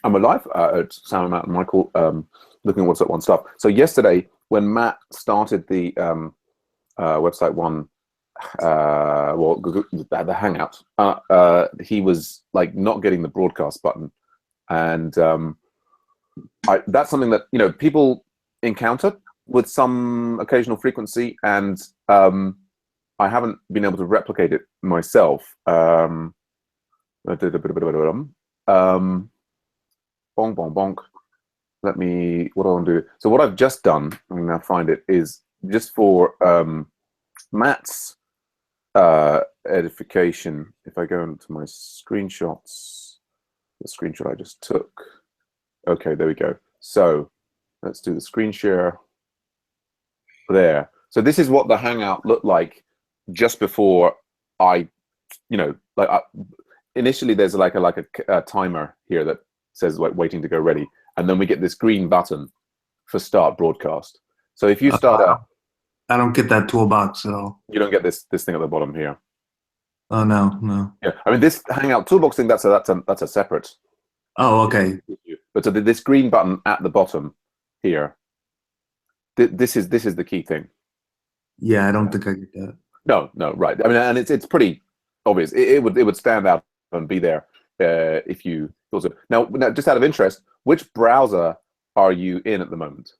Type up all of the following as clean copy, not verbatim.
I'm alive at Sam and Michael, looking at what's at one stuff. So yesterday, when Matt started the website one, well, the Hangout, he was like not getting the broadcast button, and that's something that people encounter with some occasional frequency, and I haven't been able to replicate it myself. I did a bit of bonk, bonk, bonk. What do I want to do? So what I've just done, I'm going to find it, is just for Matt's edification. If I go into my screenshots, the screenshot I just took. Okay, there we go. So let's do the screen share there. So this is what the Hangout looked like just before I, initially there's like a timer here that says like waiting to go ready, and then we get this green button for start broadcast. So if you start up, I don't get that toolbox at all. you don't get this thing at the bottom here. Oh no. Yeah, I mean this Hangout toolbox thing, that's a separate. Oh, okay. But so this green button at the bottom here, this is the key thing. Yeah, I don't think I get that. No, right. I mean, and it's pretty obvious. It would stand out and be there if you also. Now, just out of interest, which browser are you in at the moment?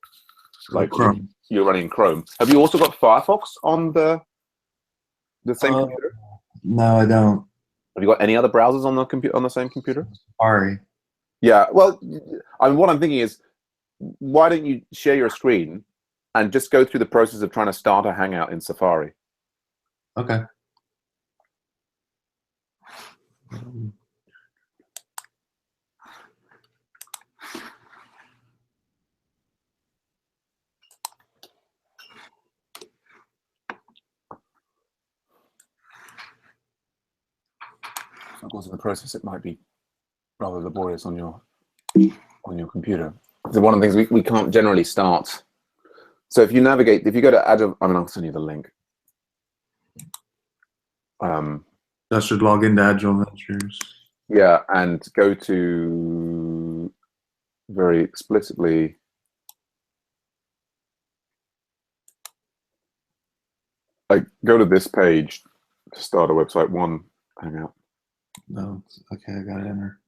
Like Chrome. You're running Chrome. Have you also got Firefox on the same computer? No, I don't. Have you got any other browsers on the same computer? Sorry. Yeah. Well, I mean, what I'm thinking is, why don't you share your screen and just go through the process of trying to start a Hangout in Safari? Okay. Of course, in the process, it might be rather laborious on your computer. So one of the things we can't generally start. So if you go to Agile, I mean, I'll send you the link. I should log into Agile Ventures. Yeah, and go to very explicitly. Like, go to this page to start a website one Hangout. No, okay, I got to enter.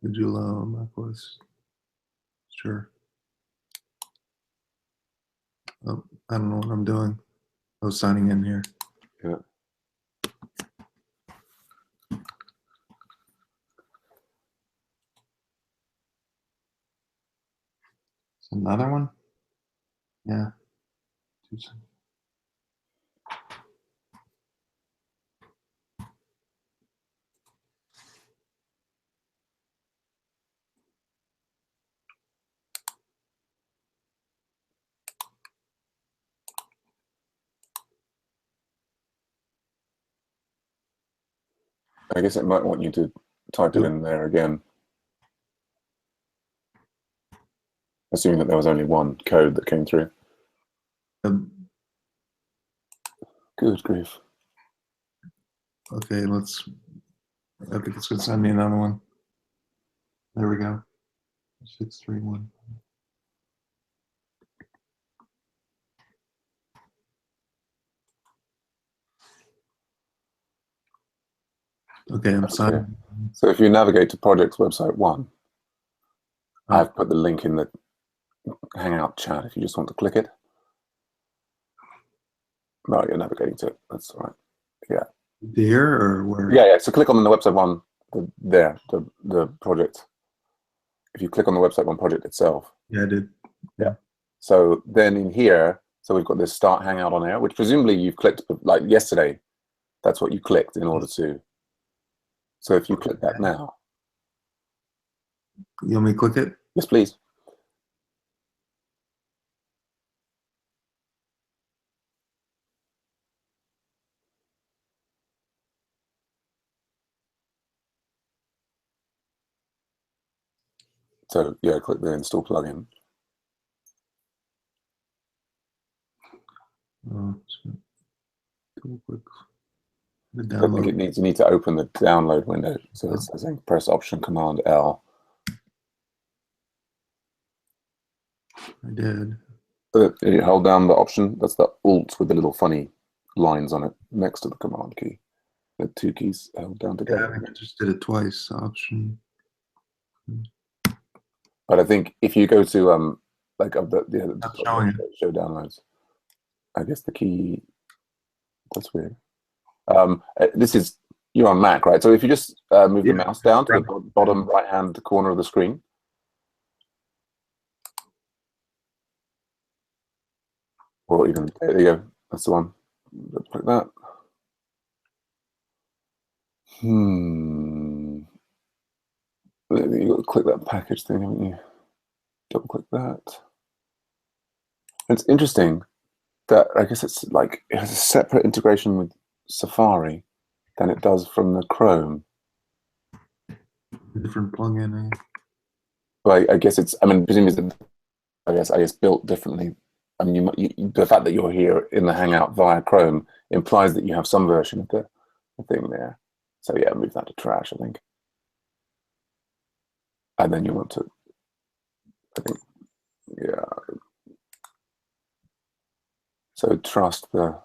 Would you allow macOS? Sure. Oh, I don't know what I'm doing. I was signing in here. Yeah. Another one? Yeah. I guess it might want you to type it in there again. Assuming that there was only one code that came through. Good grief. Okay, I think it's going to send me another one. There we go. 631. Okay, I'm signing. So if you navigate to projects website one, I've put the link in the Hangout chat if you just want to click it. No, you're navigating to it. That's all right. Yeah. Here or where? Yeah. So click on the website one there, the project. If you click on the website one project itself. Yeah, I did. Yeah. So then in here, so we've got this start Hangout on air, which presumably you've clicked like yesterday. That's what you clicked in order to. So if you click that now. You want me to click it? Yes, please. So yeah, click the install plugin. Click the I think download. you need to open the download window. So it's saying press Option Command L. I did. You hold down the Option. That's the Alt with the little funny lines on it next to the Command key. The two keys held down together. Yeah, I just did it twice. Option. But I think if you go to like Not showing it. show downloads, I guess the key. That's weird. This is you're on Mac, right? So if you just move the mouse down to the bottom right-hand corner of the screen, or even there you go. That's the one. Like that. You got to click that package thing, haven't you? Double click that. It's interesting that I guess it's like it has a separate integration with Safari than it does from the Chrome. Different plugin. But I guess it's. I mean, presumably, I guess built differently. I mean, the fact that you're here in the Hangout via Chrome implies that you have some version of the thing there. So yeah, move that to trash, I think. And then you want to, I think, yeah. So trust the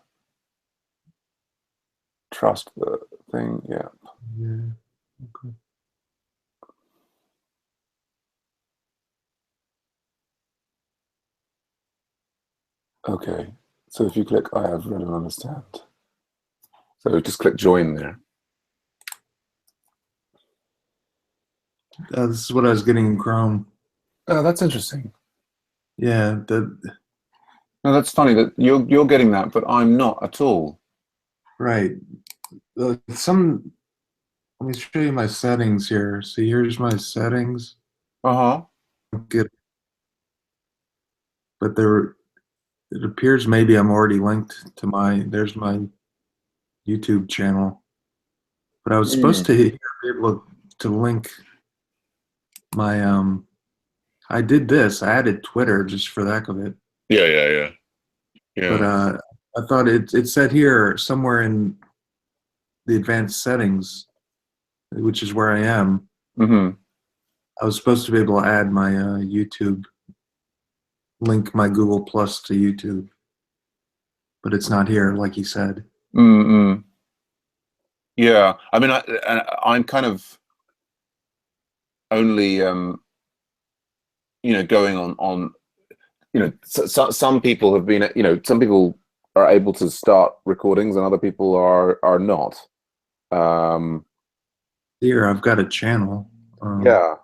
thing, yeah. Yeah. Okay. Okay. So if you click I have read and understand. So just click join there. This is what I was getting in Chrome. Oh, that's interesting. Yeah, No, that's funny that you're getting that, but I'm not at all. right. Let me show you my settings here. See, here's my settings. Good. But it appears maybe I'm already linked to there's my YouTube channel. But I was supposed to be able to link my I did this. I added Twitter just for the heck of it. Yeah. But I thought it said here somewhere in the advanced settings, which is where I am. I was supposed to be able to add my YouTube, link my Google Plus to YouTube, but it's not here, like he said. Yeah, I mean, I'm kind of only, going on. Some people have been, some people are able to start recordings, and other people are not. Here, I've got a channel. Yeah,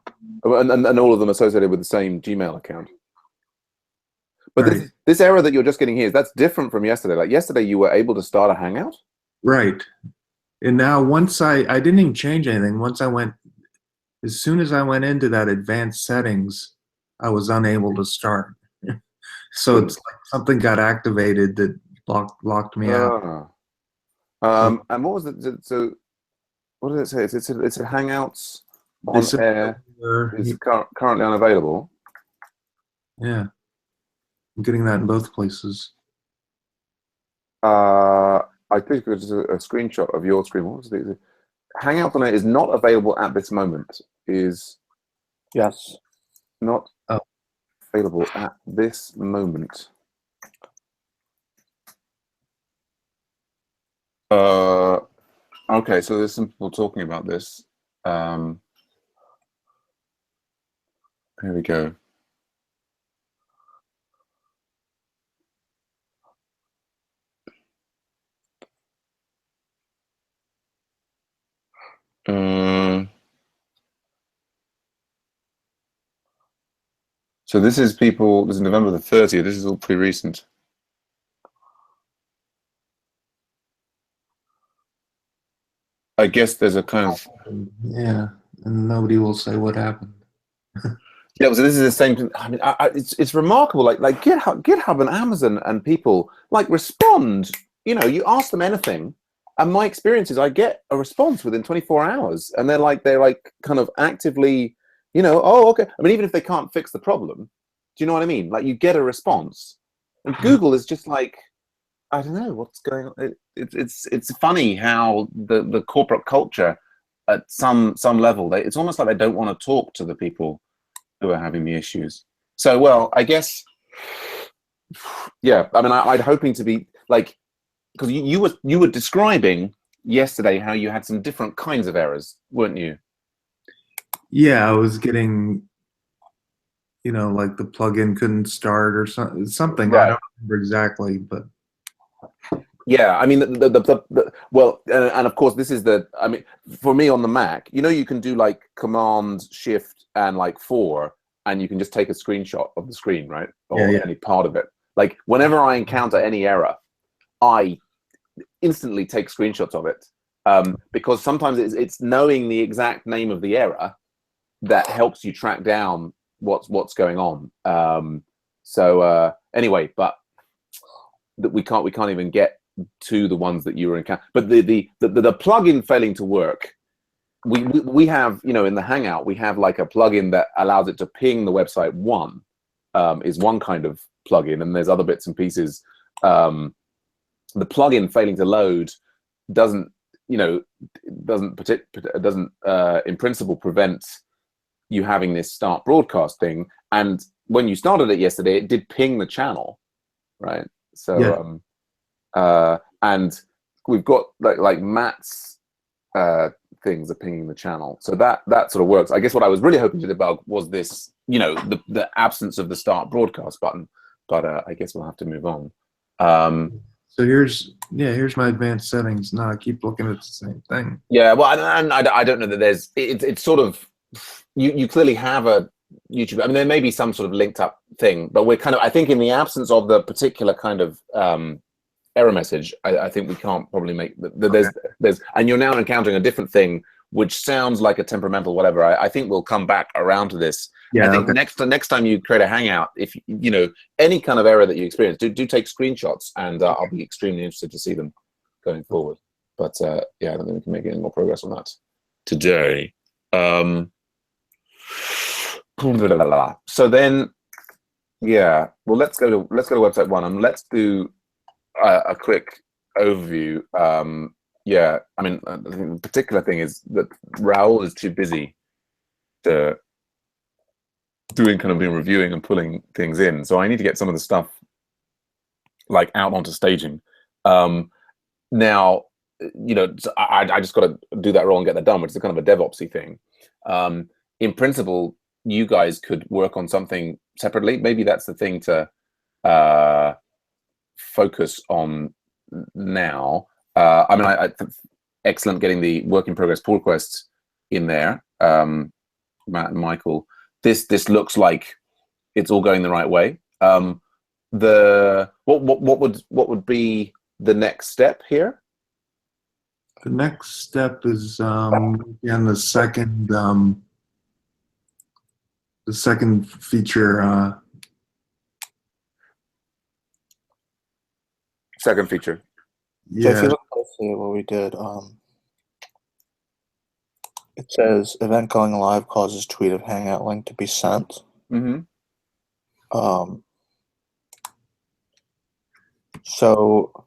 and all of them associated with the same Gmail account. But right. this error that you're just getting here, that's different from yesterday. Like yesterday, you were able to start a Hangout. Right. And now once I didn't even change anything. As soon as I went into that advanced settings, I was unable to start. So it's like something got activated that locked me out. And what was it? So what did it say? It's a Hangouts on air is currently unavailable. Yeah, I'm getting that in both places. I think it's a screenshot of your screen. What was it? Hangout on air is not available at this moment. Yes, not available at this moment. Okay, so there's some people talking about this. Here we go. So this is people. This is November the 30th. This is all pretty recent. I guess there's a kind of and nobody will say what happened. Yeah, so this is the same thing. I mean, it's remarkable. Like GitHub and Amazon and people like respond. You ask them anything, and my experience is I get a response within 24 hours, and they're like kind of actively, oh, okay. I mean, even if they can't fix the problem, do you know what I mean? Like you get a response, and Google is just like, I don't know what's going on. It's funny how the corporate culture at some level, it's almost like they don't want to talk to the people who are having the issues. So, well, I guess, yeah. I mean, I'd hoping to be like, because you were describing yesterday how you had some different kinds of errors, weren't you? Yeah, I was getting, like the plugin couldn't start or something. Right. I don't remember exactly, but yeah, I mean, well, and of course, this is I mean, for me on the Mac, you can do like Command Shift and like 4, and you can just take a screenshot of the screen, right, or any part of it. Like whenever I encounter any error, I instantly take screenshots of it, because sometimes it's knowing the exact name of the error that helps you track down what's going on. So anyway, but we can't even get to the ones that you were encountering. But the plugin failing to work, we have, in the Hangout, we have like a plugin that allows it to ping the website 1, is one kind of plugin, and there's other bits and pieces. The plugin failing to load doesn't in principle prevent you having this start broadcast thing. And when you started it yesterday, it did ping the channel, right? So and we've got like Matt's things are pinging the channel, so that sort of works. I guess what I was really hoping to debug was this, the absence of the start broadcast button, but I guess we'll have to move on. So here's my advanced settings. Now I keep looking at the same thing. Yeah, well, and I don't know that there's it's sort of, you clearly have a YouTube. I mean, there may be some sort of linked up thing, but we're kind of, I think, in the absence of the particular kind of error message, I think we can't probably make there's and you're now encountering a different thing which sounds like a temperamental whatever. I think we'll come back around to this. Yeah, I think next time you create a Hangout, if any kind of error that you experience, do take screenshots, and I'll be extremely interested to see them going forward. But yeah, I don't think we can make any more progress on that today. So then, yeah, well, let's go to website 1, and let's do a quick overview. Yeah, I mean, I think the particular thing is that Raoul is too busy to doing kind of reviewing and pulling things in, so I need to get some of the stuff like out onto staging. Now, I just got to do that role and get that done, which is kind of a DevOpsy thing. In principle, you guys could work on something separately. Maybe that's the thing to focus on now. I mean, I excellent getting the work in progress pull requests in there, Matt and Michael. This looks like it's all going the right way. What would be the next step here? The next step is again the second feature. Second feature. Yeah. So if you look closely at what we did, it says event going live causes tweet of Hangout link to be sent. Mm-hmm. So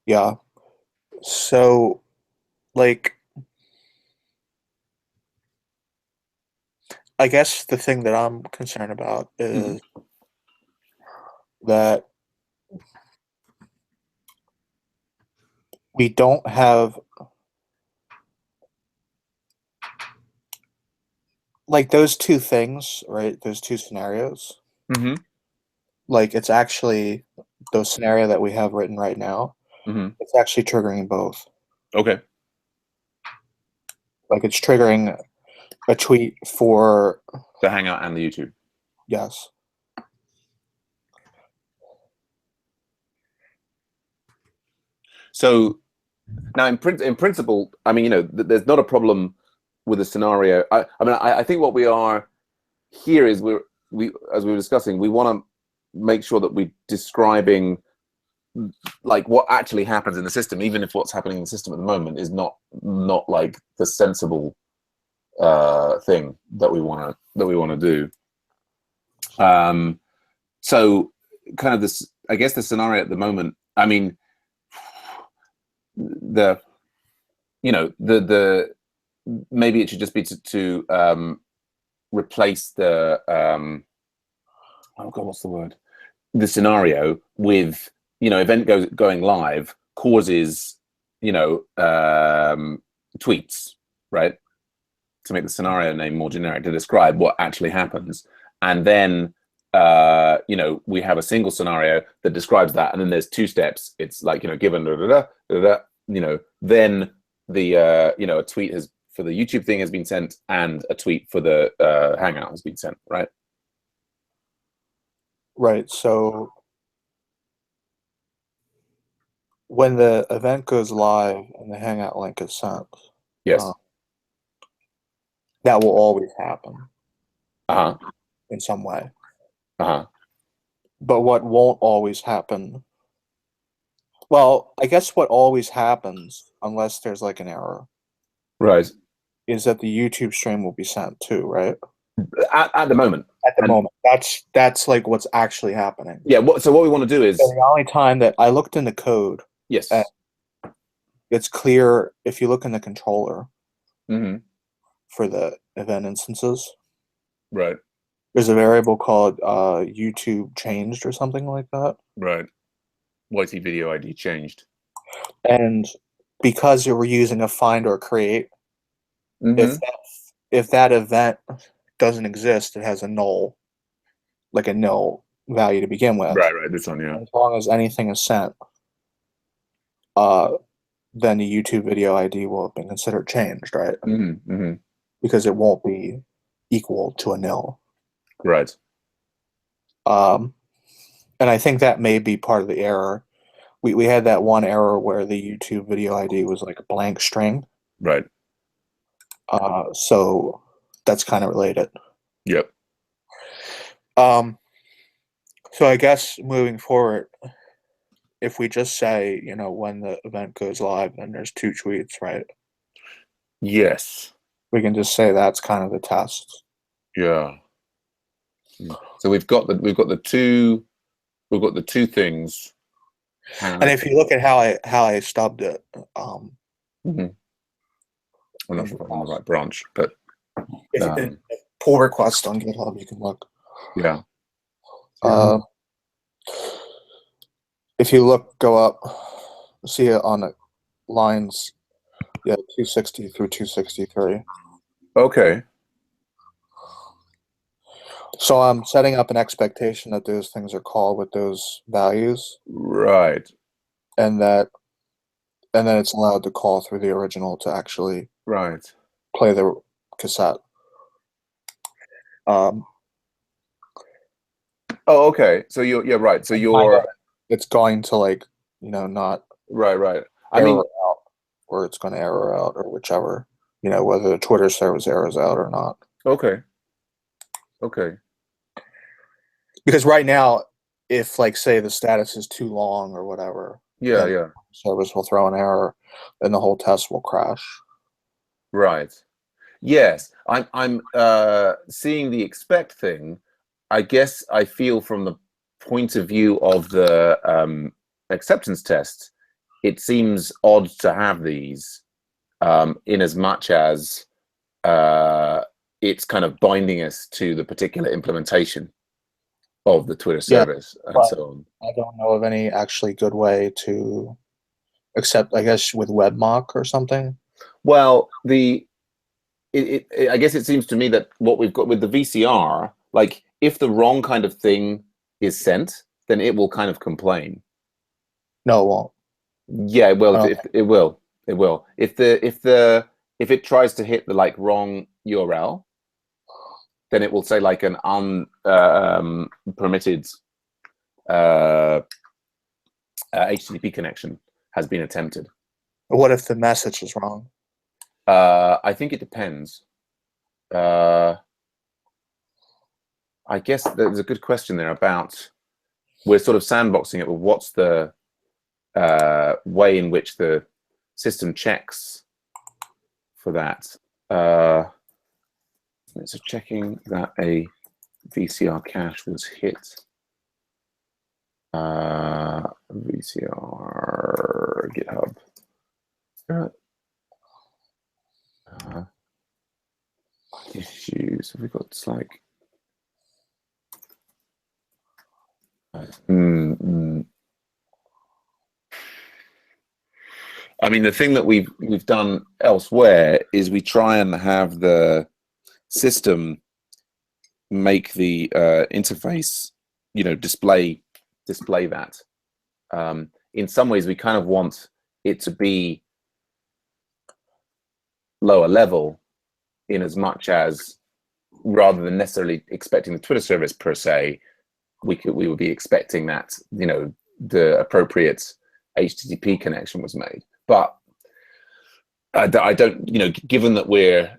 yeah, so like, I guess the thing that I'm concerned about is that we don't have like those two things, right? Those two scenarios. Mm-hmm. Like, it's actually the scenario that we have written right now. Mm-hmm. It's actually triggering both. Okay. Like, it's triggering a tweet for The Hangout and the YouTube. yes. So now, in principle, I mean, there's not a problem with the scenario. I mean, I think what we are here is we as we were discussing, we want to make sure that we're describing like what actually happens in the system, even if what's happening in the system at the moment is not like the sensible thing that we want to do. So kind of this, I guess the scenario at the moment, I mean, the maybe it should just be to replace the oh god, what's the word? The scenario with event going live causes tweets, right? To make the scenario name more generic, to describe what actually happens, and then we have a single scenario that describes that, and then there's two steps. It's like given then the a tweet has for the YouTube thing has been sent, and a tweet for the Hangout has been sent, right? Right. So when the event goes live and the Hangout link is sent, Yes. that will always happen. Uh-huh. In some way. Uh-huh. But what won't always happen? Well, I guess what always happens, unless there's like an error, Right. is that the YouTube stream will be sent too, right? At the moment. At the moment. That's like what's actually happening. Yeah. So what we want to do is so the only time that I looked in the code. Yes. It's clear if you look in the controller for the event instances. Right. There's a variable called YouTube changed or something like that. Right. YT video ID changed. And because you were using a find or create, if that event doesn't exist, it has a null, like a null value to begin with. Right. This one, yeah. As long as anything is sent, then the YouTube video ID will have been considered changed, right? Because it won't be equal to a nil. Right. And I think that may be part of the error. We had that one error where the YouTube video ID was like a blank string. Right. So that's kind of related. Yep. So I guess moving forward, if we just say, when the event goes live, then there's two tweets, right? Yes. We can just say that's kind of the test. Yeah. So we've got the two things. And if you look at how I stubbed it, I'm not sure if I'm on the right branch, but if pull request on GitHub, you can look. Yeah. If you go up, see it on the lines, 260 through 263. Okay. So I'm setting up an expectation that those things are called with those values. Right. And then it's allowed to call through the original to actually play the cassette. Oh, okay. So you're right. So it's going to not right. I mean, out, or it's going to error out, or whichever. Whether the Twitter service errors out or not. Okay. Because right now, if say the status is too long or whatever, the service will throw an error, and the whole test will crash. Right. Yes, I'm seeing the expect thing. I guess I feel from the point of view of the acceptance test, it seems odd to have these in as much as it's kind of binding us to the particular implementation of the Twitter service and so on. I don't know of any actually good way to accept, I guess, with WebMock or something. Well, I guess it seems to me that what we've got with the VCR, like if the wrong kind of thing is sent, then it will kind of complain. No, it won't. Yeah, well, it will. If it tries to hit the wrong URL, then it will say an unpermitted HTTP connection has been attempted. What if the message is wrong? I think it depends. I guess there's a good question there about, we're sort of sandboxing it, but what's the way in which the system checks for that? So checking that a VCR cache was hit. VCR GitHub. Issues. Have we got like? I mean, the thing that we've done elsewhere is we try and have the system make the interface, display that. In some ways, we kind of want it to be lower level, in as much as rather than necessarily expecting the Twitter service per se, we would be expecting that the appropriate HTTP connection was made. But I don't, given that we're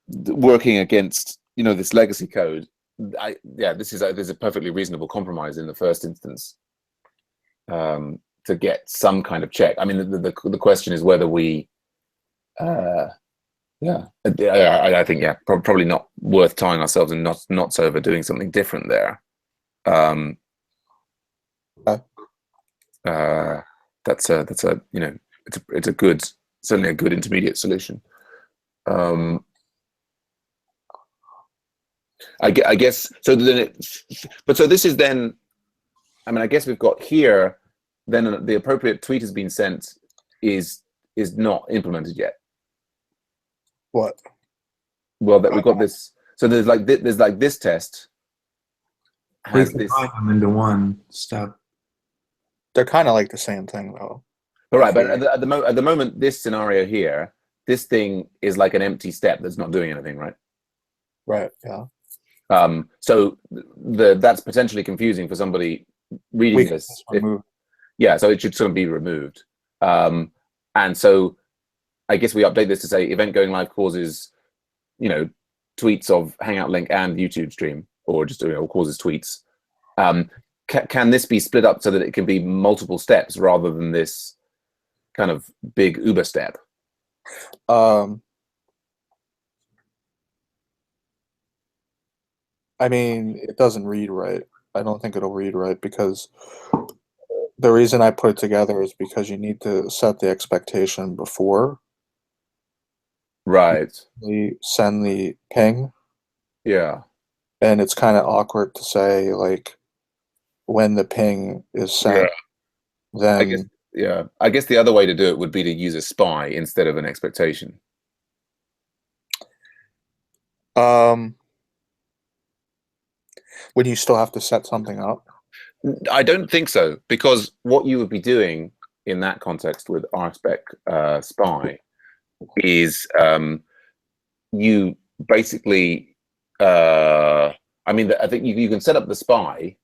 working against this legacy code, this is a perfectly reasonable compromise in the first instance to get some kind of check. I mean, the question is whether we, I think probably not worth tying ourselves in knots over doing something different there. That's a it's a good, certainly a good intermediate solution. I guess so. Then so this is then. I mean, I guess we've got here. Then the appropriate tweet has been sent is not implemented yet. What? Well, that we've got this. So there's like this test. Has this them into one step. They're kind of like the same thing, though. All right, but at the moment, this scenario here, this thing is like an empty step that's not doing anything, right? Right. Yeah. So that's potentially confusing for somebody reading this. So it should sort of be removed. And so I guess we update this to say event going live causes, tweets of Hangout link and YouTube stream, or just causes tweets. Can this be split up so that it can be multiple steps rather than this kind of big Uber step? I mean, it doesn't read right. I don't think it'll read right, because the reason I put it together is because you need to set the expectation before. Right. You send the ping. Yeah. And it's kind of awkward to say, like, when the ping is sent, then... I guess the other way to do it would be to use a spy instead of an expectation. Would you still have to set something up? I don't think so, because what you would be doing in that context with RSpec spy is you basically, I think you can set up the spy,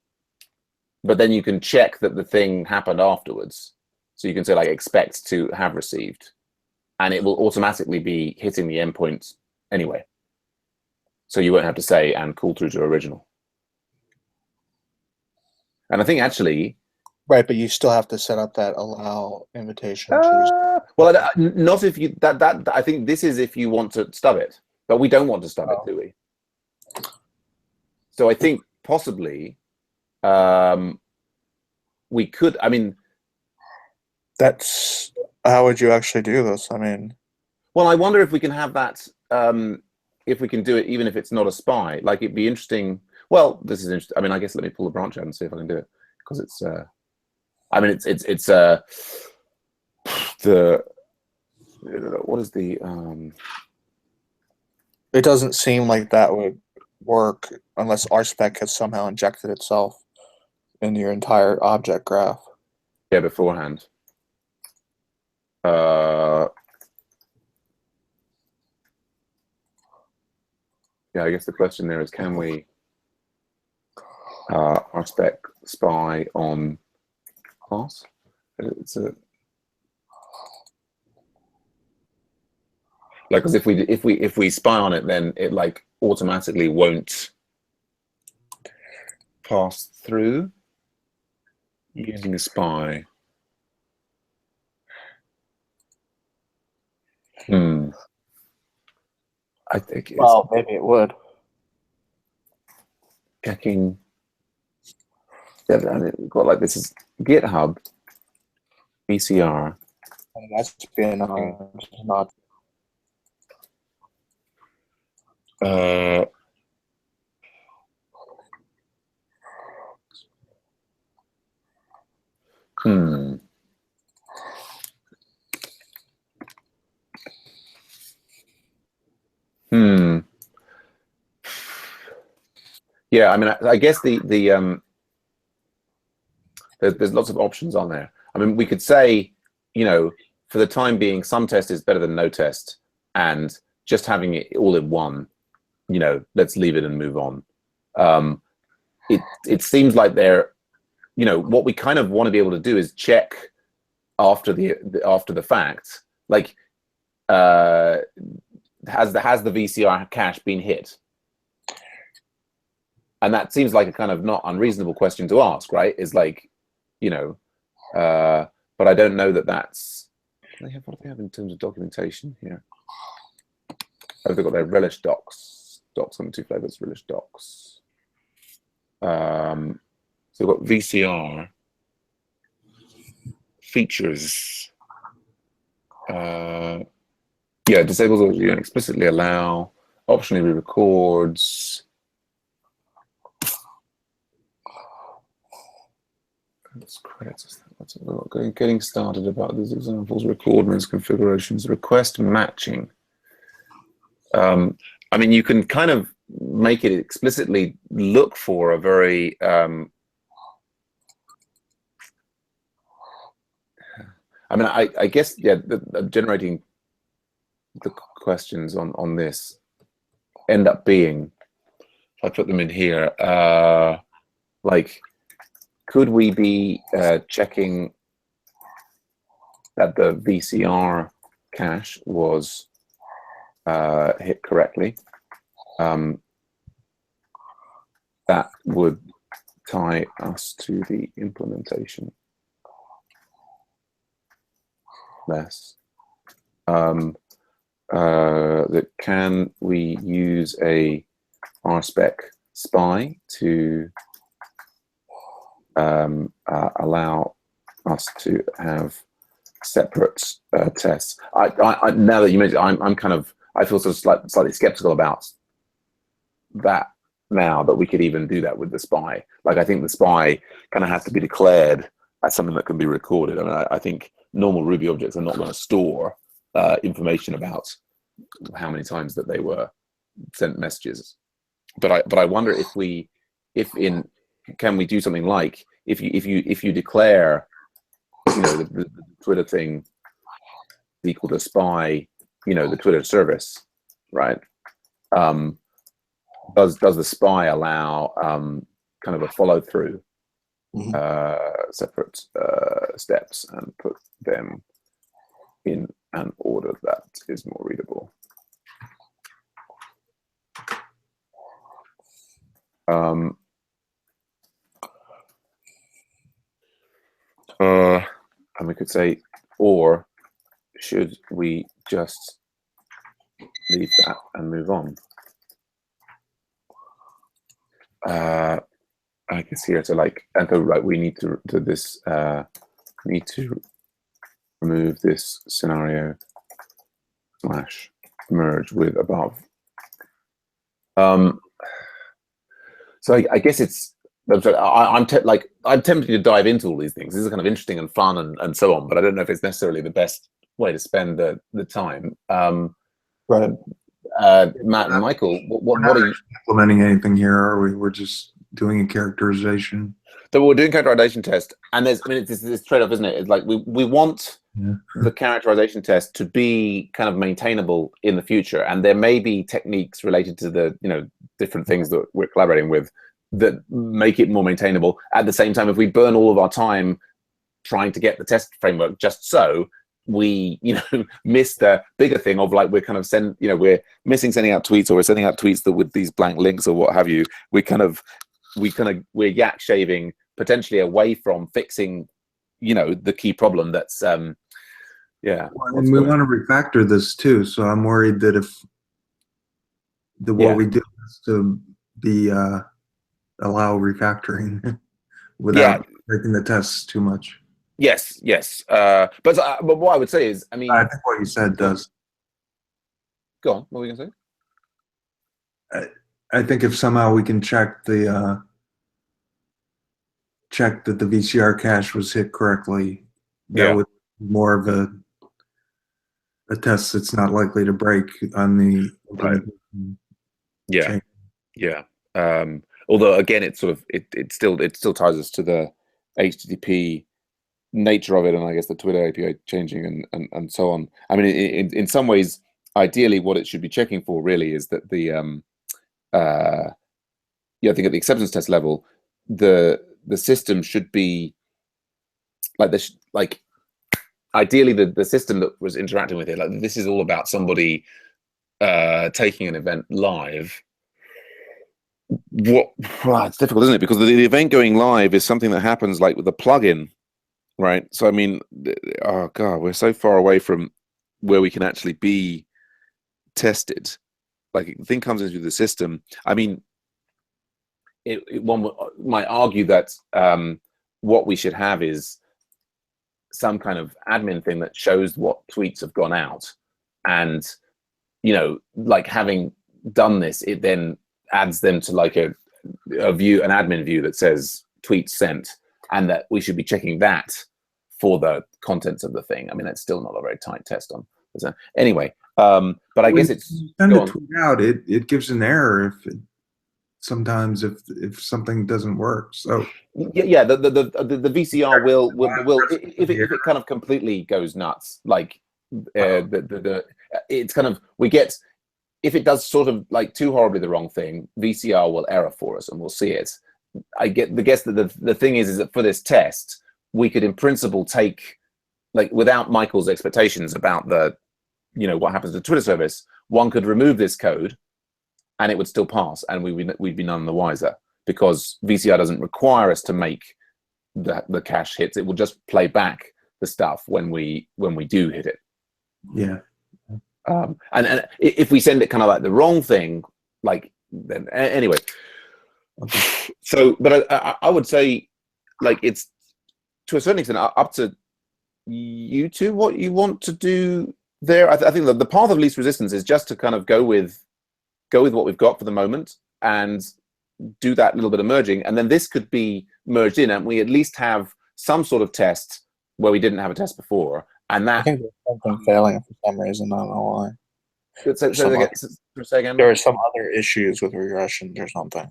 but then you can check that the thing happened afterwards. So you can say, like, expect to have received, and it will automatically be hitting the endpoint anyway. So you won't have to say and call through to original. And I think actually, right, but you still have to set up that allow invitation. Well, not if you that I think this is if you want to stub it, but we don't want to stub it, do we? So I think possibly we could. I mean, that's how would you actually do this? I mean, well, I wonder if we can have that. If we can do it, even if it's not a spy, like it'd be interesting. Well, this is interesting. I mean, I guess let me pull the branch out and see if I can do it, because it's. I mean, it's the what is the It doesn't seem like that would work unless RSpec has somehow injected itself in your entire object graph. Yeah, beforehand. Yeah, I guess the question there is, can we RSpec spy on class? It's a like, because if we spy on it, then it like automatically won't pass through using a spy. I think it's, well, maybe it would. checking. Yeah, and we've got like this is GitHub VCR. And that's been not. Hmm. Hmm. Yeah, I mean, I guess there's lots of options on there. I mean, we could say, you know, for the time being, some test is better than no test, and just having it all in one, you know, let's leave it and move on. It seems like you know, what we kind of want to be able to do is check after the fact, like, has the VCR cache been hit? And that seems like a kind of not unreasonable question to ask, right? Is like, you know, but I don't know that that's. What do they have in terms of documentation here? Oh, they've got their relish docs on the two flavors, relish docs. So we've got VCR features. Yeah, disables or explicitly allow, optionally re-records. Credits. Getting started about these examples, record means configurations, request matching. I mean, you can kind of make it explicitly look for a very I mean, I guess, yeah, generating the questions on this end up being, if I put them in here, like, could we be checking that the VCR cache was hit correctly? That would tie us to the implementation. Less. That can we use a RSpec spy to allow us to have separate tests? Now that you mentioned, I feel sort of slightly skeptical about that now, that we could even do that with the spy. Like, I think the spy kind of has to be declared as something that can be recorded. I mean, I think normal Ruby objects are not going to store information about how many times that they were sent messages. But I wonder can we do something like, if you declare, you know, the Twitter thing equal to spy, you know, the Twitter service, right? Does the spy allow kind of a follow through, separate steps, and put them in an order that is more readable? And we could say, or should we just leave that and move on? I guess here to like, and go right, we need to need to remove this scenario / merge with above. So I guess it's, I'm tempted to dive into all these things. This is kind of interesting and fun and so on, but I don't know if it's necessarily the best way to spend the time. Right. Matt and Michael, what are you implementing anything here? Are we? We're just doing a characterization. So we're doing characterization test, and there's, I mean, it's this trade-off, isn't it? It's like we want the characterization test to be kind of maintainable in the future, and there may be techniques related to the, you know, different things that we're collaborating with that make it more maintainable. At the same time, if we burn all of our time trying to get the test framework just so, we, you know, miss the bigger thing of like, we're kind of we're missing sending out tweets, or we're sending out tweets that with these blank links or what have you. We're yak shaving potentially away from fixing, you know, the key problem that's yeah. And we want to refactor this too, so I'm worried that if what we do has to be allow refactoring without breaking the tests too much. Yes. But what I would say is, I mean, I think what you said does. Go on. What were you going to say? I think if somehow we can check that the VCR cache was hit correctly, that would be more of a test that's not likely to break on the implementation. Yeah. Although again, it sort of it still ties us to the HTTP nature of it, and I guess the Twitter API changing and so on. I mean, in some ways, ideally, what it should be checking for really is that the I think at the acceptance test level, the system should be like this, like ideally the system that was interacting with it, like this is all about somebody taking an event live. It's difficult, isn't it? Because the event going live is something that happens like with the plugin, right? So I mean, oh god, we're so far away from where we can actually be tested. Like the thing comes into the system. I mean, one might argue that what we should have is some kind of admin thing that shows what tweets have gone out, and like having done this, it then adds them to like a view, an admin view that says tweets sent, and that we should be checking that for the contents of the thing. I mean, that's still not a very tight test on. Anyway, but I guess it's send a tweet out. It gives an error sometimes if something doesn't work. So yeah, the VCR will if it kind of completely goes nuts, like it's kind of if it does sort of like too horribly the wrong thing, VCR will error for us and we'll see it. I get the guess that the thing is that for this test, we could in principle take, like without Michael's expectations about the, what happens to the Twitter service, one could remove this code and it would still pass and we'd be none the wiser, because VCR doesn't require us to make the cache hits. It will just play back the stuff when we do hit it. Yeah. And if we send it kind of like the wrong thing, like then anyway. So, but I would say, like, it's to a certain extent up to you two what you want to do there. I think that the path of least resistance is just to kind of go with what we've got for the moment and do that little bit of merging, and then this could be merged in, and we at least have some sort of test where we didn't have a test before. And that, I think there's something failing for some reason. I don't know why. Say again. There are some other issues with regressions or something.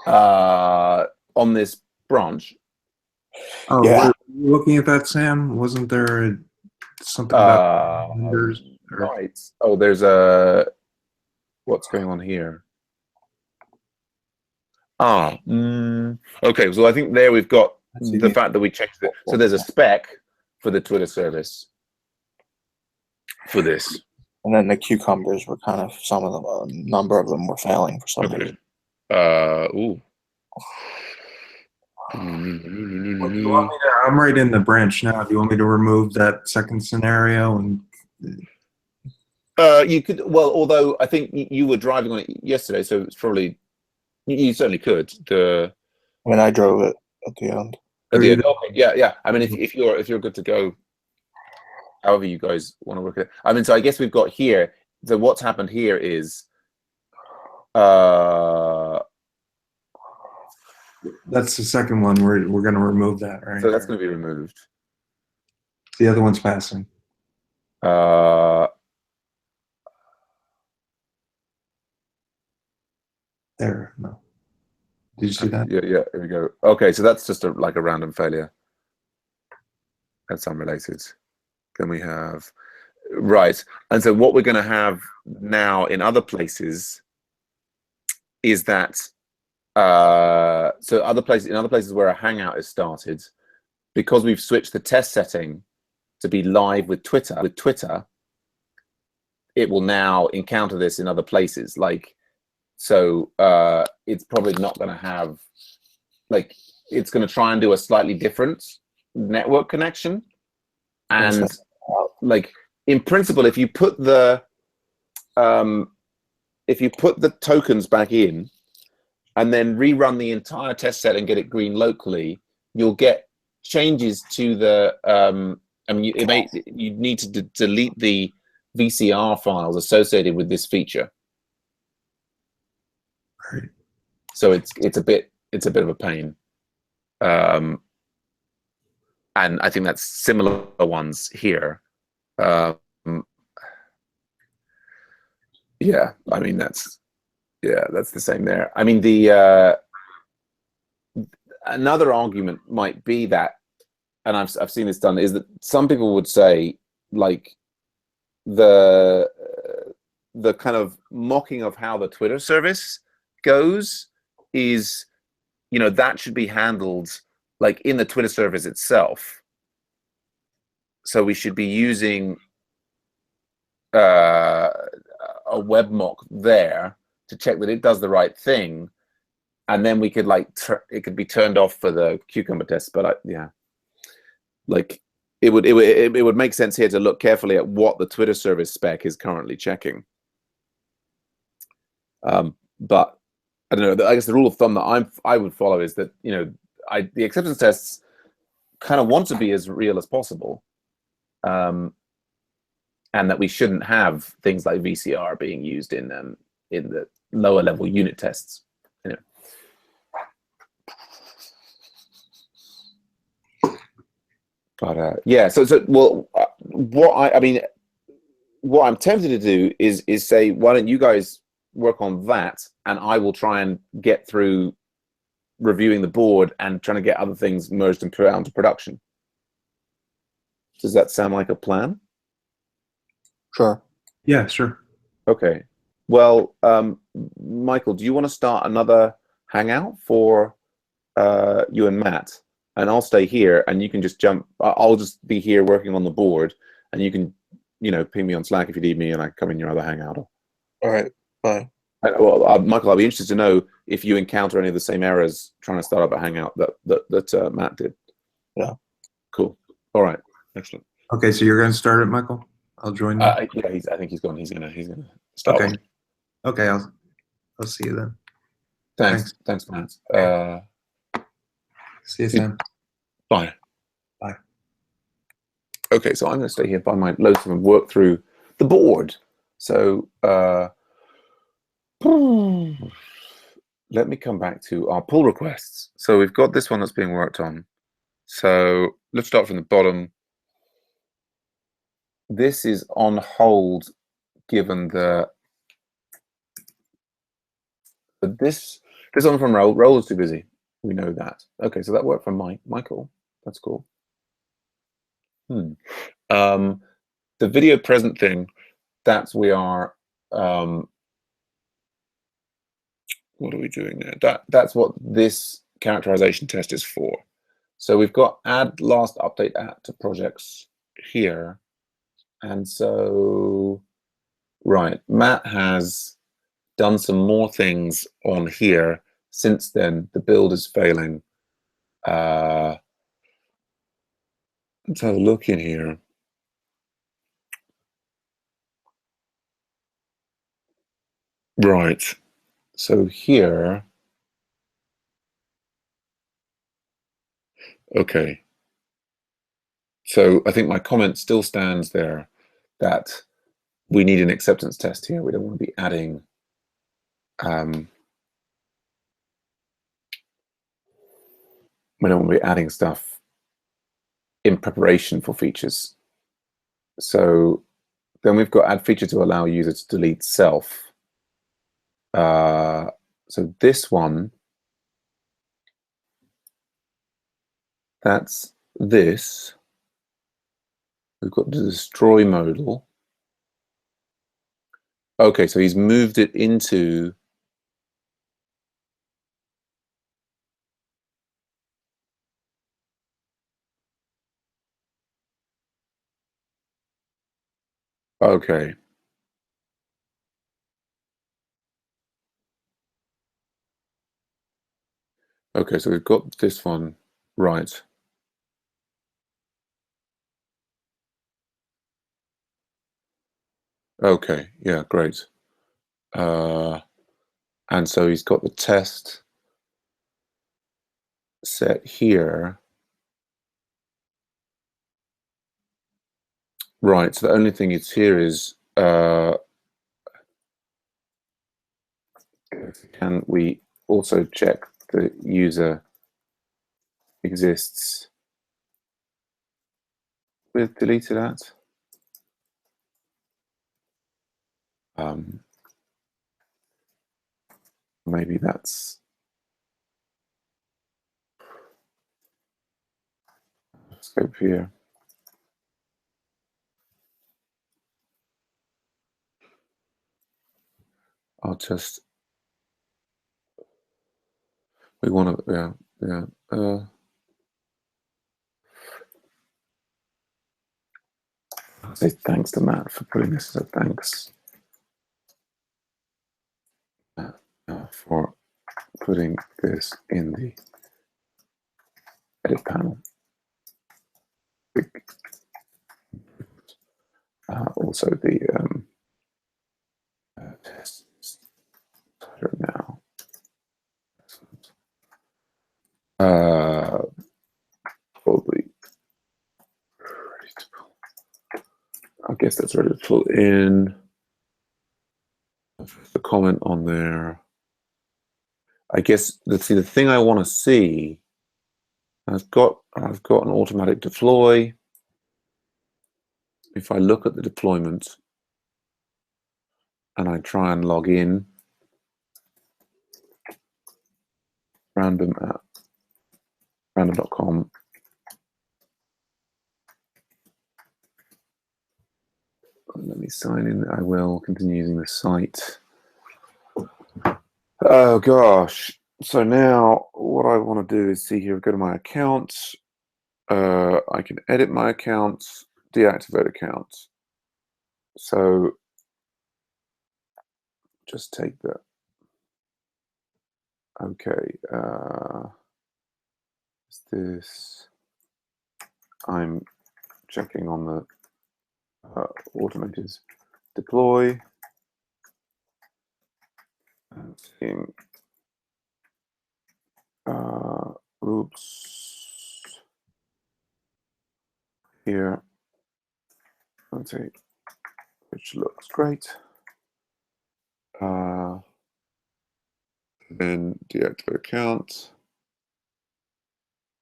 On this branch. Oh, yeah. Were you looking at that, Sam? Wasn't there something about vendors? Right. Oh, there's what's going on here? Okay. So I think there we've got the fact that we checked it. So there's a spec for the Twitter service for this. And then the cucumbers were kind of, some of them, a number of them were failing for some reason. I'm right in the branch now. Do you want me to remove that second scenario? And you could, well, although I think you were driving on it yesterday, so it's probably, you certainly could. I mean, I drove it at the end. Okay, yeah. I mean, if you're good to go, however you guys want to work it. I mean, so I guess we've got here. So what's happened here is, that's the second one. We're going to remove that, right? So that's going to be removed. The other one's passing. There, no. Did you see that? Yeah. Here we go. Okay, so that's just like a random failure. That's unrelated. Then we have, right. And so what we're going to have now in other places is that, so in other places where a Hangout is started, because we've switched the test setting to be live with Twitter, it will now encounter this in other places. Like, so it's probably not going to have, like, it's going to try and do a slightly different network connection. And like, in principle, if you put the tokens back in, and then rerun the entire test set and get it green locally, you'll get changes to the. I mean, you need to delete the VCR files associated with this feature. Right. So it's a bit of a pain. And I think that's similar ones here. Yeah, I mean that's the same there. I mean the another argument might be that, and I've seen this done, is that some people would say like the kind of mocking of how the Twitter service goes is, you know, that should be handled like in the Twitter service itself. So we should be using a web mock there to check that it does the right thing, and then we could like it could be turned off for the cucumber test. But yeah, like it would make sense here to look carefully at what the Twitter service spec is currently checking. But I don't know. I guess the rule of thumb that I would follow is that, you know, the acceptance tests kind of want to be as real as possible. And that we shouldn't have things like VCR being used in the lower level unit tests. You know. But yeah, so well, what I'm tempted to do is say, why don't you guys work on that, and I will try and get through reviewing the board and trying to get other things merged and put out into production. Does that sound like a plan? Sure. Yeah, sure. Okay. Well, Michael, do you want to start another hangout for you and Matt? And I'll stay here, and you can just jump. I'll just be here working on the board, and you can, you know, ping me on Slack if you need me, and I come in your other hangout. All right. Bye. Well, Michael, I'll be interested to know if you encounter any of the same errors trying to start up a hangout that Matt did. Yeah. Cool. All right. Excellent. Okay, so you're going to start it, Michael? I'll join you. Yeah, I think he's gone. He's gonna start. Okay. One. Okay, I'll see you then. Thanks, Matt. See you soon. Bye. Bye. Okay, so I'm going to stay here by my lonesome and work through the board. So let me come back to our pull requests. So we've got this one that's being worked on. So let's start from the bottom. This is on hold given this one from Roll is too busy. We know that. Okay, so that worked for Michael. That's cool. The video present thing, that's we are what are we doing there? That's what this characterization test is for. So we've got add last update to projects here. And so, right, Matt has done some more things on here. Since then, the build is failing. Let's have a look in here. Right, so here, okay. So I think my comment still stands there that we need an acceptance test here. We don't want to be adding we don't want to be adding stuff in preparation for features. So then we've got add feature to allow user to delete self. So this one, that's this. We've got the destroy modal. Okay, so he's moved it into okay. Okay, so we've got this one right. Okay, yeah, great. And so he's got the test. set here. Right, so the only thing it's here is can we also check the user exists with deleted at? Maybe that's scope here. I'll just, we want to, I'll say thanks to Matt for putting this as a thanks for putting this in the edit panel. Also the test now. Probably ready to pull. I guess that's ready to pull in. The comment on there. I guess let's see, the thing I want to see, I've got an automatic deploy. If I look at the deployment and I try and log in, random.com, let me sign in. I will continue using the site. Oh gosh. So now what I want to do is see here, go to my accounts. I can edit my accounts, deactivate accounts. So just take that. Okay. Is this? I'm checking on the automated deploy. Seeing, oops. Here. Let's see, which looks great. Then deactivate account.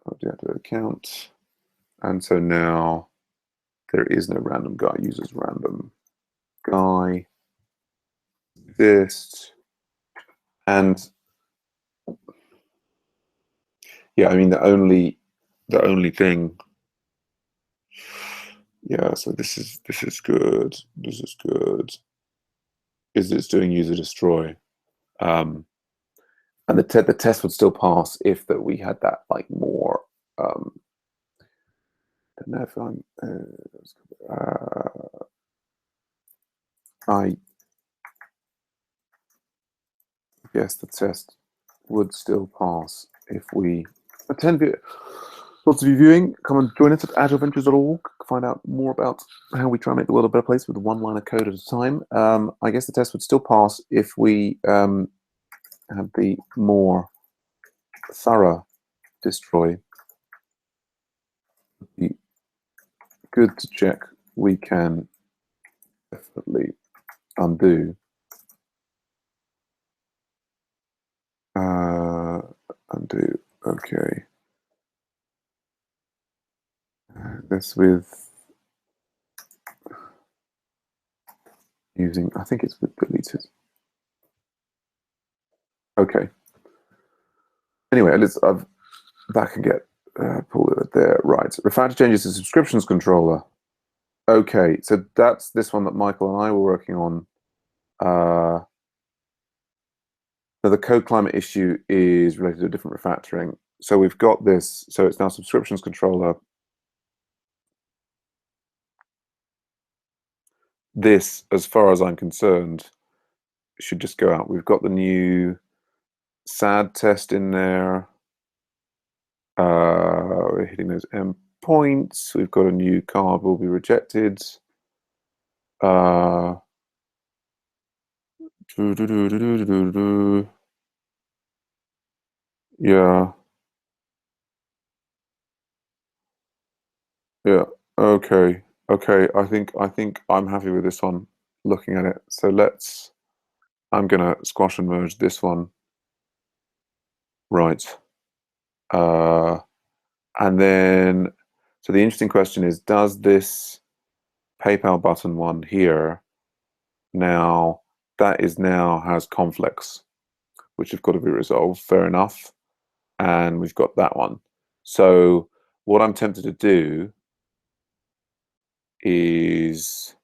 Deactivate account. And so now there is no random guy, uses random guy. This. And yeah, I mean the only thing. Yeah, so this is good. This is good. Is it's doing user destroy, and the test would still pass if that we had that like more. I don't know if I'm. I guess the test would still pass if we attend. Lots of you viewing. Come and join us at agileVentures.org. Find out more about how we try and make the world a better place with one line of code at a time. I guess the test would still pass if we have the more thorough destroy. Be good to check. We can definitely undo. Undo. Okay. This with using, I think it's with deleted. Okay. Anyway, that can get pulled it there. Right. Refactor changes to subscriptions controller. Okay, so that's this one that Michael and I were working on. Now the code climate issue is related to a different refactoring. So we've got this. So it's now subscriptions controller. This, as far as I'm concerned, should just go out. We've got the new SAD test in there. We're hitting those endpoints. We've got a new card will be rejected. Yeah. Yeah. Okay. Okay. I think I'm happy with this one. Looking at it. So I'm gonna squash and merge this one. Right. And then, so the interesting question is, does this PayPal button one here now, that is now has conflicts, which have got to be resolved. Fair enough. And we've got that one. So what I'm tempted to do is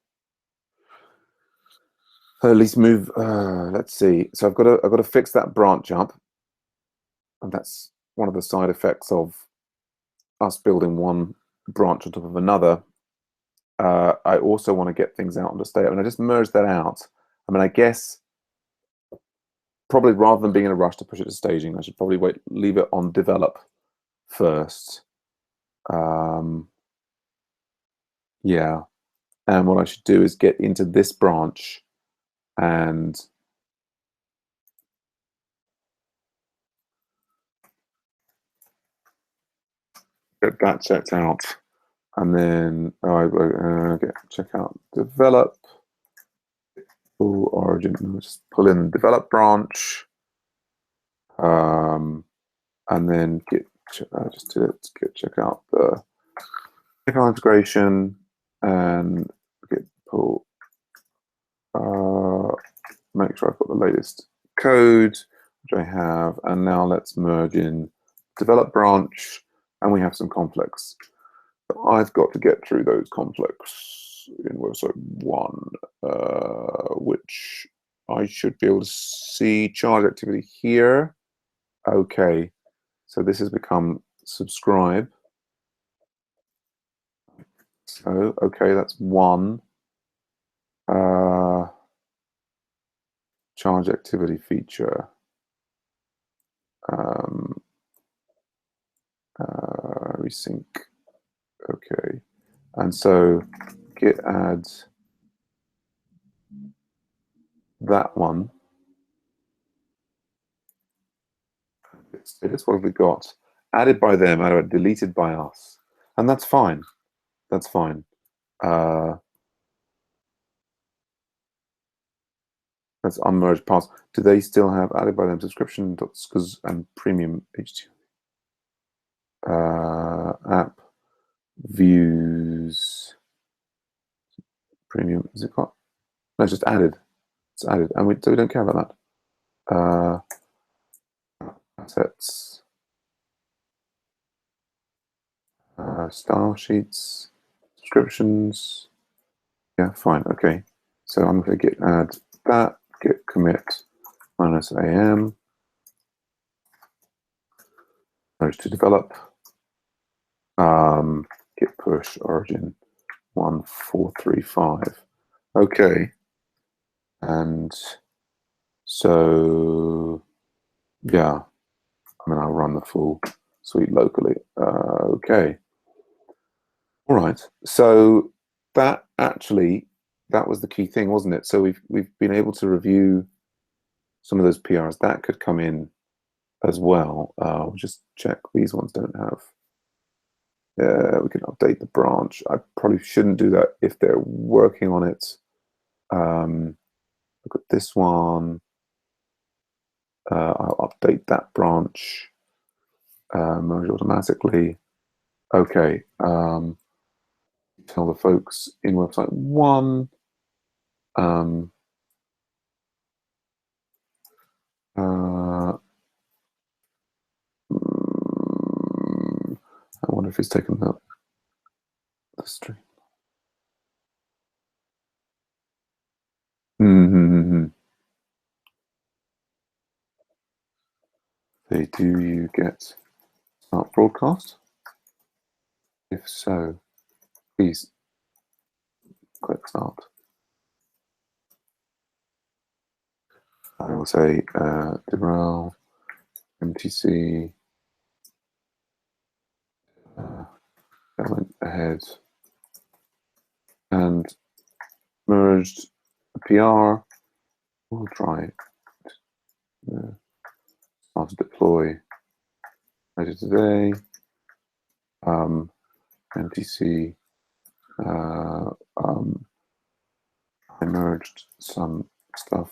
at least move. Let's see. So I've got to fix that branch up, and that's one of the side effects of us building one branch on top of another. I also want to get things out onto state. I mean, I just merged that out. I mean, I guess probably rather than being in a rush to push it to staging, I should probably leave it on develop first. Yeah. And what I should do is get into this branch and get that checked out. And then check out develop, full origin, just pull in the develop branch. And then check out the PayPal integration and pull, make sure I've got the latest code, which I have. And now let's merge in develop branch, and we have some conflicts. So I've got to get through those conflicts in website 1, which I should be able to see charge activity here. Okay, so this has become subscribe. So, okay, that's 1. Charge activity feature. Resync. Okay, and so git add that one. It's what have we got? Added by them, deleted by us, and that's fine. That's fine. That's unmerged pass. Do they still have added by them subscription and premium HTML? App views premium. Is it got? No, it's just added. It's added, and we don't care about that. Assets. Style sheets, subscriptions. Yeah, fine. Okay. So I'm going to git add that, git commit -am, merge to develop, git push origin 1435. Okay. And so, yeah, I mean, I'll run the full suite locally. Okay. All right. So that was the key thing, wasn't it? So we've been able to review some of those PRs that could come in as well. We'll just check these ones don't have. We can update the branch. I probably shouldn't do that if they're working on it. Look at this one. I'll update that branch. Merge automatically. Okay. Tell the folks in website 1. I wonder if he's taken the stream. Do you get start broadcast? If so, please click start. I will say devel MTC went ahead and merged the PR. We'll try start to deploy later today. NTC. I merged some stuff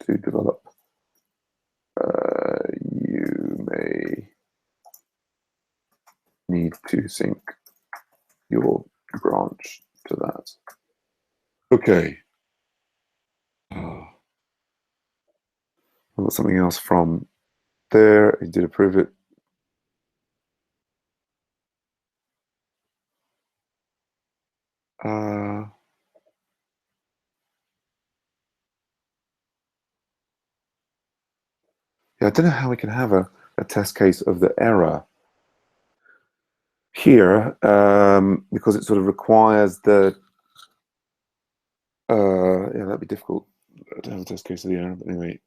to develop. You may need to sync your branch to that. Okay. I've got something else from there. He did approve it. Yeah, I don't know how we can have a test case of the error here, because it sort of requires the yeah, that'd be difficult to have a test case of the error. But anyway,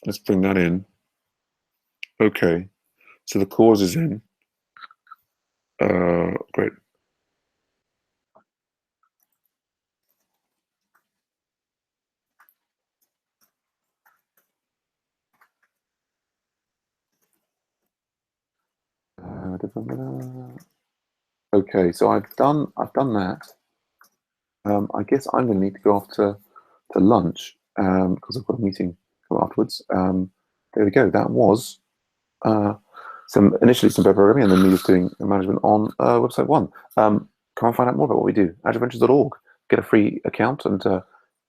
let's bring that in. Okay, so the cause is in. Great. Okay, so I've done that. I guess I'm going to need to go off to lunch because I've got a meeting afterwards. There we go. That was initially some PairProgramming, and then me just doing management on website 1. Come and find out more about what we do. AgileVentures.org. Get a free account and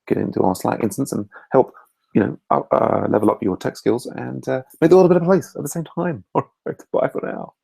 get into our Slack instance and help level up your tech skills and make the world a better place at the same time. All right, bye for now.